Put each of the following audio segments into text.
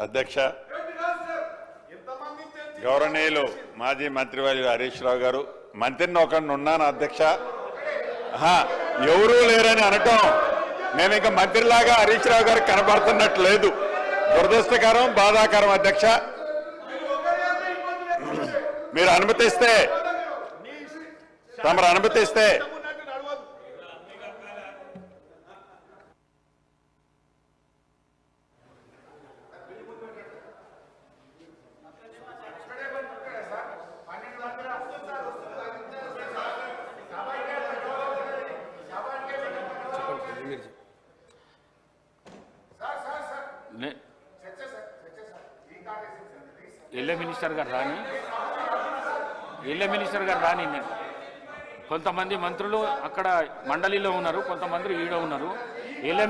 అధ్యక్ష, గౌరవనీయులు మాజీ మంత్రివర్యులు హరీష్ రావు గారు, మంత్రిని ఒకరిని ఉన్నాను అధ్యక్ష. ఎవరూ లేరని అనటం నేను ఇంకా మంత్రిలాగా హరీష్ రావు గారికి కనబడుతున్నట్టు లేదు. దురదృష్టకరం, బాధాకరం అధ్యక్ష. మీరు అనుమతిస్తే, తమరు అనుమతిస్తే ఎల్ఏ మినిస్టర్ గారు రాని నేను కొంతమంది మంత్రులు అక్కడ మండలిలో ఉన్నారు, కొంతమంది ఈడ ఉన్నారు. ఎల్ఏ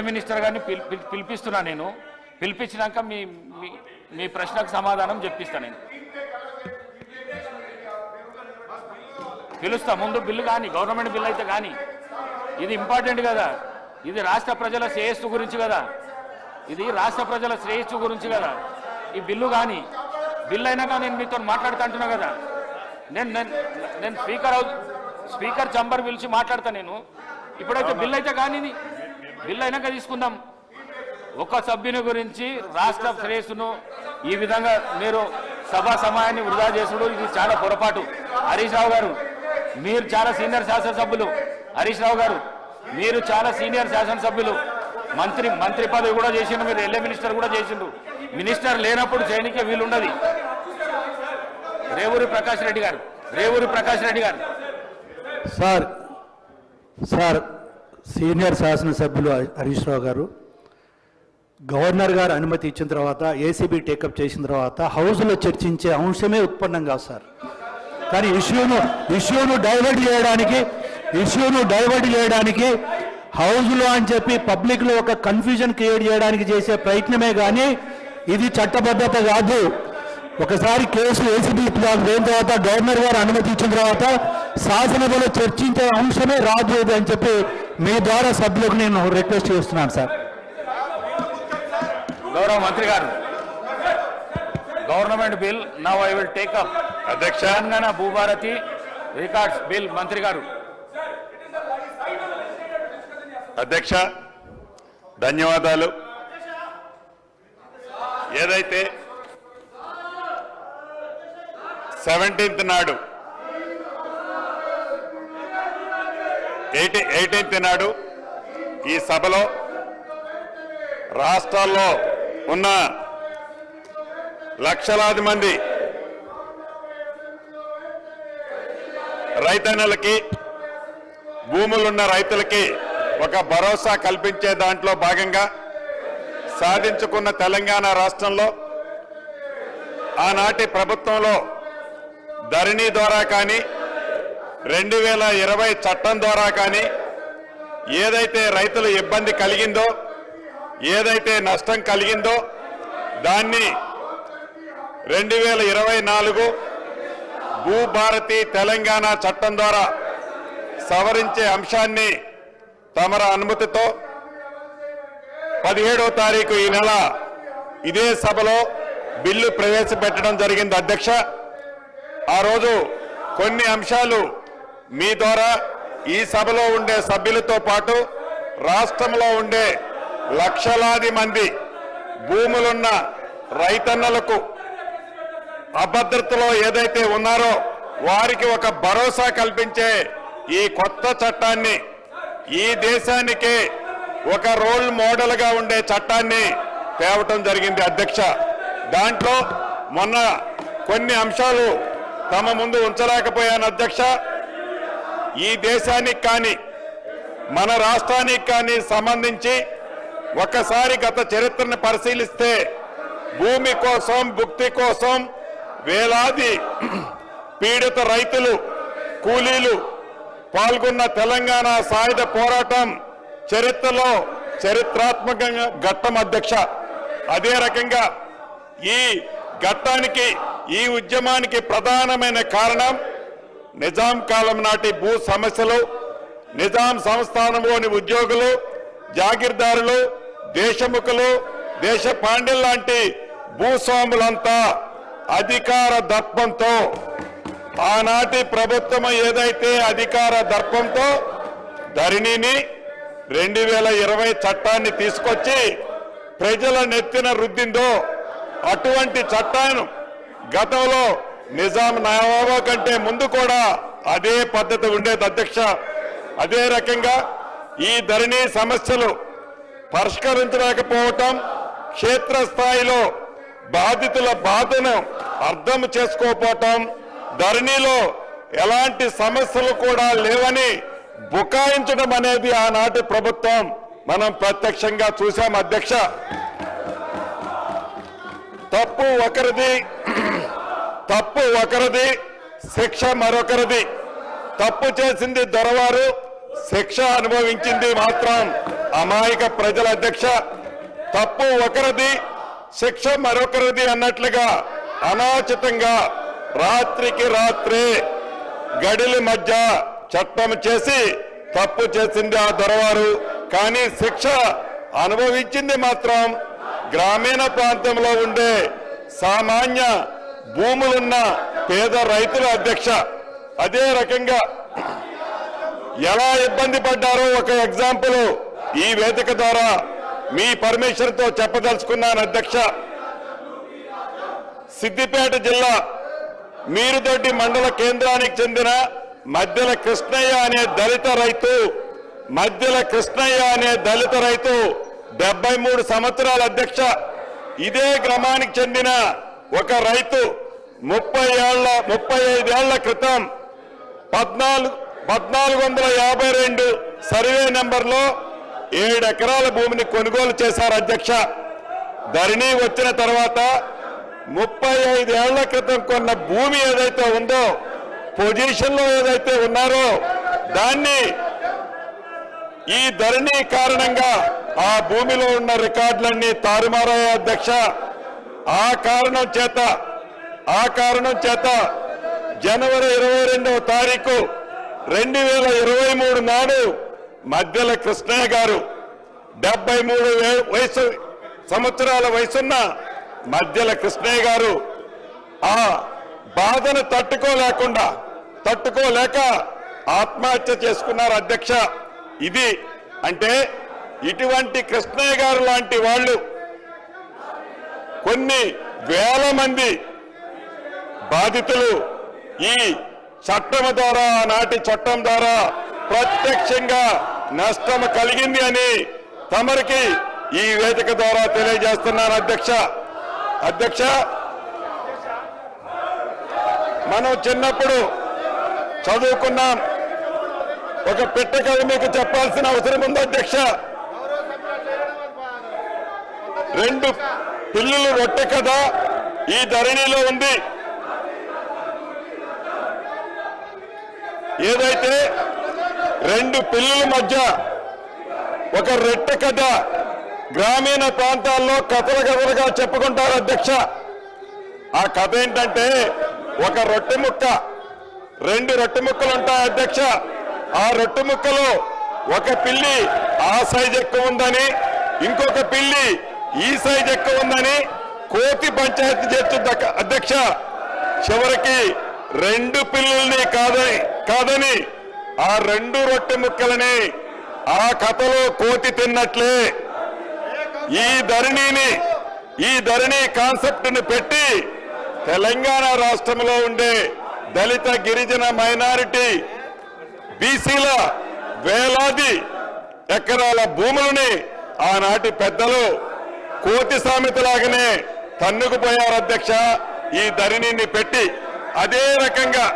మినిస్టర్ గారిని పిలిపిస్తున్నా. నేను పిలిపించినాక మీ ప్రశ్నకు సమాధానం చెప్పిస్తా. నేను పిలుస్తా. ముందు బిల్లు కానీ, గవర్నమెంట్ బిల్లు అయితే కానీ, ఇది ఇంపార్టెంట్ కదా. ఇది రాష్ట్ర ప్రజల శ్రేయస్సు గురించి కదా. ఈ బిల్లు కానీ, బిల్లు అయినాక నేను మీతో మాట్లాడుతా అంటున్నా కదా. నేను స్పీకర్ చంబర్ పిలిచి మాట్లాడతా. నేను ఇప్పుడైతే బిల్లు అయితే కానీ, బిల్లు అయినాక తీసుకుందాం. ఒక సభ్యుని గురించి రాష్ట్ర శ్రేయస్సును ఈ విధంగా మీరు సభా సమయాన్ని వృధా చేసుడు, ఇది చాలా పొరపాటు. హరీష్ రావు గారు, మీరు చాలా సీనియర్ శాసనసభ్యులు. హరీష్ రావు గారు, మీరు చాలా సీనియర్ శాసనసభ్యులు. మంత్రి పదవి కూడా చేసిండు, మీరు ఎల్ఏ మినిస్టర్ కూడా చేసిండు. మినిస్టర్ లేనప్పుడు చేయనికే వీలుండదు. రేవూరి ప్రకాష్ రెడ్డి గారు సార్ సీనియర్ శాసనసభ్యులు హరీష్ రావు గారు, గవర్నర్ గారు అనుమతి ఇచ్చిన తర్వాత, ఏసీబీ టేకప్ చేసిన తర్వాత హౌస్లో చర్చించే అంశమే ఉత్పన్నం కాదు సార్. కానీ ఇష్యూను డైవర్ట్ చేయడానికి హౌస్లో అని చెప్పి పబ్లిక్లో ఒక కన్ఫ్యూజన్ క్రియేట్ చేయడానికి చేసే ప్రయత్నమే కానీ ఇది చట్టబద్ధత కాదు. ఒకసారి కేసు ఏసీబీ పోయిన తర్వాత, గవర్నర్ గారు అనుమతి ఇచ్చిన తర్వాత శాసనసభలో చర్చించే అంశమే రాదు అని చెప్పి మీ ద్వారా సభ్యులకు నేను రిక్వెస్ట్ చేస్తున్నాను సార్. గౌరవ మంత్రి గారు, government bill now I will take up. అధ్యక్ష, తెలంగాణ భూభారతి రికార్డ్స్ బిల్. మంత్రి గారు. అధ్యక్ష ధన్యవాదాలు. ఏదైతే 17th నాడు 18th నాడు ఈ సభలో రాష్ట్రాల్లో ఉన్న లక్షలాది మంది రైతన్నలకి, భూములున్న రైతులకి ఒక భరోసా కల్పించే దాంట్లో భాగంగా సాధించుకున్న తెలంగాణ రాష్ట్రంలో ఆనాటి ప్రభుత్వంలో ధరణి ద్వారా కానీ, 2020 చట్టం ద్వారా కానీ ఏదైతే రైతులు ఇబ్బంది కలిగిందో, ఏదైతే నష్టం కలిగిందో దాన్ని 2024 భూభారతి తెలంగాణ చట్టం ద్వారా సవరించే అంశాన్ని తమర అనుమతితో 17వ తారీఖు ఈ నెల ఇదే సభలో బిల్లు ప్రవేశపెట్టడం జరిగింది అధ్యక్ష. ఆ రోజు కొన్ని అంశాలు మీ ద్వారా ఈ సభలో ఉండే సభ్యులతో పాటు రాష్ట్రంలో ఉండే లక్షలాది మంది భూములున్న రైతన్నలకు అభద్రతలో ఏదైతే ఉన్నారో వారికి ఒక భరోసా కల్పించే ఈ కొత్త చట్టాన్ని, ఈ దేశానికే ఒక రోల్ మోడల్గా ఉండే చట్టాన్ని తేవటం జరిగింది అధ్యక్ష. దాంట్లో మొన్న కొన్ని అంశాలు తమ ముందు ఉంచలేకపోయాను అధ్యక్ష. ఈ దేశానికి కానీ, మన రాష్ట్రానికి కానీ సంబంధించి ఒక్కసారి గత చరిత్రను పరిశీలిస్తే భూమి కోసం, భుక్తి కోసం వేలాది పీడిత రైతులు, కూలీలు పాల్గొన్న తెలంగాణ సాయుధ పోరాటం చరిత్రలో చరిత్రాత్మకంగా ఘట్టం అధ్యక్ష. అదే రకంగా ఈ ఘట్టానికి, ఈ ఉద్యమానికి ప్రధానమైన కారణం నిజాం కాలం నాటి భూ సమస్యలు, నిజాం సంస్థానంలోని ఉద్యోగులు, జాగీర్దారులు, దేశముఖులు, దేశ పాండ్యం లాంటి భూస్వాములంతా అధికార దర్పంతో ఆనాటి ప్రభుత్వం ఏదైతే అధికార దర్పంతో ధరణిని 2020 చట్టాన్ని తీసుకొచ్చి ప్రజల నెత్తిన రుద్దిందో అటువంటి చట్టాన్ని గతంలో నిజాం నవాబు కంటే ముందు కూడా అదే పద్ధతి ఉండేది అధ్యక్ష. అదే రకంగా ఈ ధరణి సమస్యలు పరిష్కరించలేకపోవటం, క్షేత్రస్థాయిలో బాధితుల బాధను అర్థం చేసుకోకపోవటం, ధరణిలో ఎలాంటి సమస్యలు కూడా లేవని బుకాయించడం అనేది ఆనాటి ప్రభుత్వం మనం ప్రత్యక్షంగా చూశాం అధ్యక్ష. తప్పు ఒకరిది శిక్ష మరొకరిది. తప్పు చేసింది దొరవారు, శిక్ష అనుభవించింది మాత్రం అమాయక ప్రజల అధ్యక్ష. తప్పు ఒకరిది శిక్ష మరొకరిది అన్నట్లుగా అనాచితంగా రాత్రికి రాత్రే గడిల మధ్య చట్టం చేసి తప్పు చేసింది ఆ దొరవారు, కానీ శిక్ష అనుభవించింది మాత్రం గ్రామీణ ప్రాంతంలో ఉండే సామాన్య భూములున్న పేద రైతుల అధ్యక్ష. అదే రకంగా ఎలా ఇబ్బంది పడ్డారో ఒక ఎగ్జాంపుల్ ఈ వేదిక ద్వారా మీ పర్మిషన్ తో చెప్పదలుచుకున్నాను అధ్యక్ష. సిద్దిపేట జిల్లా మీరుదొడ్డి మండల కేంద్రానికి చెందిన మధ్యల కృష్ణయ్య అనే దళిత రైతు 73 సంవత్సరాల అధ్యక్ష. ఇదే గ్రామానికి చెందిన ఒక రైతు 35 ఏళ్ల క్రితం 1452 సర్వే నెంబర్లో 7 ఎకరాల భూమిని కొనుగోలు చేశారు అధ్యక్ష. ధరణి వచ్చిన తర్వాత 35 ఏళ్ల క్రితం కొన్న భూమి ఏదైతే ఉందో, పొజిషన్లో ఏదైతే ఉన్నారో దాన్ని ఈ ధరణి కారణంగా ఆ భూమిలో ఉన్న రికార్డులన్నీ తారుమారయ్యాయి అధ్యక్ష. ఆ కారణం చేత జనవరి 22వ తారీఖు 2023 నాడు మధ్యల కృష్ణయ్య గారు 73 సంవత్సరాల వయసున్న మధ్యల కృష్ణయ్య గారు ఆ బాధను తట్టుకోలేక ఆత్మహత్య చేసుకున్నారు అధ్యక్ష. ఇది అంటే ఇటువంటి కృష్ణయ్య గారు లాంటి వాళ్ళు కొన్ని వేల మంది బాధితులు ఈ చట్టం ద్వారా, ఆనాటి చట్టం ద్వారా ప్రత్యక్షంగా నష్టం కలిగింది అని తమరికి ఈ వేదిక ద్వారా తెలియజేస్తున్నాను అధ్యక్ష. మనం చిన్నప్పుడు చదువుకున్నాం. ఒక పెట్ట కథ మీకు చెప్పాల్సిన అవసరం ఉంది అధ్యక్ష. 2 పిల్లులు రొట్టె కథ ఈ ధరణిలో ఉంది. ఏదైతే 2 పిల్లుల మధ్య ఒక రొట్టె కథ గ్రామీణ ప్రాంతాల్లో కథలుగా చెప్పుకుంటారు అధ్యక్ష. ఆ కథ ఏంటంటే, ఒక రొట్టె ముక్క, 2 రొట్టె ముక్కలు ఉంటాయి అధ్యక్ష. ఆ రొట్టె ముక్కలో ఒక పిల్లి ఆ సైజ్ ఎక్కువ ఉందని, ఇంకొక పిల్లి ఈ సైజ్ ఎక్కువ ఉందని కోతి పంచాయతీ చేస్తుంది అధ్యక్ష. చివరికి 2 పిల్లుల్ని కాదని ఆ 2 రొట్టె ముక్కలని ఆ కథలో కోతి తిన్నట్లే ఈ ధరణి కాన్సెప్ట్ ని పెట్టి తెలంగాణ రాష్ట్రంలో ఉండే దళిత, గిరిజన, మైనారిటీ, బీసీల వేలాది ఎకరాల భూములని ఆనాటి పెద్దలు కోతి సామెతలాగానే తన్నుకుపోయారు అధ్యక్ష ఈ ధరణిని పెట్టి. అదే రకంగా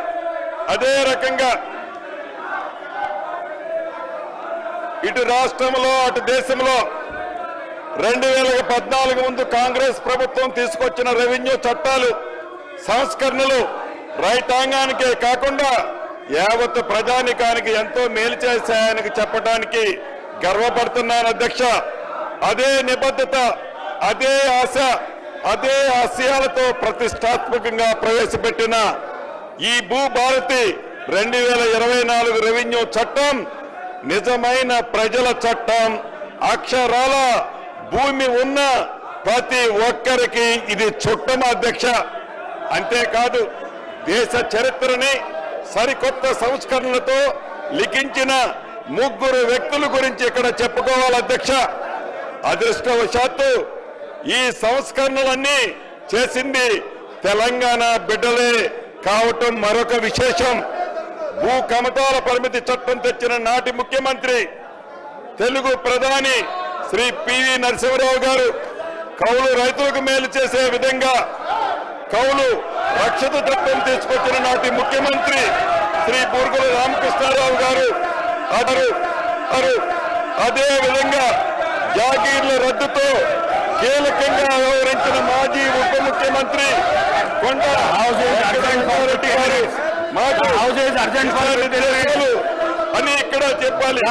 ఇటు రాష్ట్రంలో అటు దేశంలో 2014 ముందు కాంగ్రెస్ ప్రభుత్వం తీసుకొచ్చిన రెవెన్యూ చట్టాలు, సంస్కరణలు రైతాంగానికే కాకుండా యావత్ ప్రజానికానికి ఎంతో మేలు చేశాయని చెప్పడానికి గర్వపడుతున్నాను అధ్యక్ష. అదే నిబద్ధత, అదే ఆశ, అదే ఆశయాలతో ప్రతిష్టాత్మకంగా ప్రవేశపెట్టిన ఈ భూభారతి 2024 రెవెన్యూ చట్టం నిజమైన ప్రజల చట్టం. అక్షరాల భూమి ఉన్న ప్రతి ఒక్కరికి ఇది చుట్టం అధ్యక్ష. అంతేకాదు దేశ చరిత్రని సరికొత్త సంస్కరణలతో లిఖించిన 3 వ్యక్తుల గురించి ఇక్కడ చెప్పుకోవాలి అధ్యక్ష. అదృష్టవశాత్తు ఈ సంస్కరణలన్నీ చేసింది తెలంగాణ బిడ్డలే కావటం మరొక విశేషం. భూ కమతాల పరిమితి చట్టం తెచ్చిన నాటి ముఖ్యమంత్రి తెలుగు ప్రధాని శ్రీ పివి నరసింహరావు గారు కౌలు రైతులకు మేలు చేసే విధంగా కౌలు రక్షిత చట్టం తీసుకొచ్చిన నాటి ముఖ్యమంత్రి శ్రీ బూర్గుల రామకృష్ణారావు గారు అదే విధంగా జాగీర్ల రద్దుతో కీలకంగా వ్యవహరించిన మాజీ ఉప ముఖ్యమంత్రి కొండ రెడ్డి గారు మాకు అని ఇక్కడ చెప్పాలి.